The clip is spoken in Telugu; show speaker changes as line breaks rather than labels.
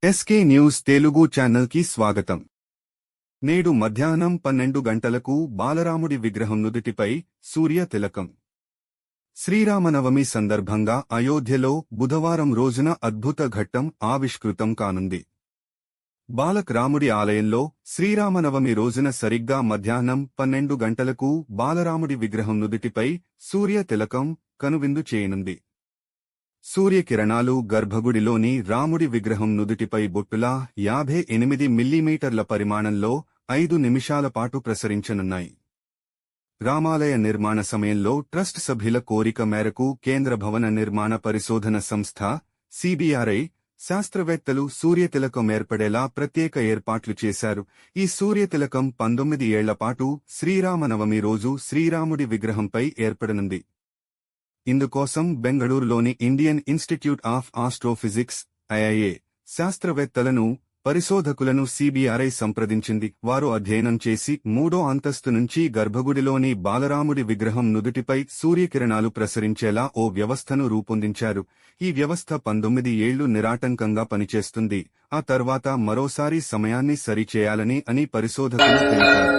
ఎస్కే న్యూస్ తెలుగు ఛానల్కి స్వాగతం. నేడు మధ్యాహ్నం 12 గంటలకు బాలరాముడి విగ్రహం నుదిటిపై సూర్య తిలకం. శ్రీరామనవమి సందర్భంగా అయోధ్యలో బుధవారం రోజున అద్భుత ఘట్టం ఆవిష్కృతం కానుంది. బాలక్ రాముడి ఆలయంలో శ్రీరామనవమి రోజున సరిగ్గా మధ్యాహ్నం 12 గంటలకు బాలరాముడి విగ్రహం నుదిటిపై సూర్య తిలకం కనువిందు చేయనుంది. సూర్యకిరణాలు గర్భగుడిలోని రాముడి విగ్రహం నుదుటిపై బొట్టులా 58 మిల్లీమీటర్ల పరిమాణంలో 5 నిమిషాల పాటు ప్రసరించనున్నాయి. రామాలయ నిర్మాణ సమయంలో ట్రస్ట్ సభ్యుల కోరిక మేరకు కేంద్ర భవన నిర్మాణ పరిశోధన సంస్థ సిబిఆర్ఐ శాస్త్రవేత్తలు సూర్యతిలకం ఏర్పడేలా ప్రత్యేక ఏర్పాట్లు చేశారు. ఈ సూర్యతిలకం 19 ఏళ్లపాటు శ్రీరామనవమి రోజు శ్రీరాముడి విగ్రహంపై ఏర్పడనుంది. ఇందుకోసం బెంగళూరులోని Indian Institute of Astrophysics IIA శాస్త్రవేత్తలను పరిశోధకులను సిబిఆర్ఐ సంప్రదించింది. వారు అధ్యయనం చేసి 3వ అంతస్తు నుంచి గర్భగుడిలోని బాలరాముడి విగ్రహం నుదుటిపై సూర్యకిరణాలు ప్రసరించేలా ఓ వ్యవస్థను రూపొందించారు. ఈ వ్యవస్థ 19 ఏళ్లు నిరాటంకంగా పనిచేస్తుంది. ఆ తర్వాత మరోసారి సమయాన్ని సరిచేయాలని పరిశోధకులు తెలిపారు.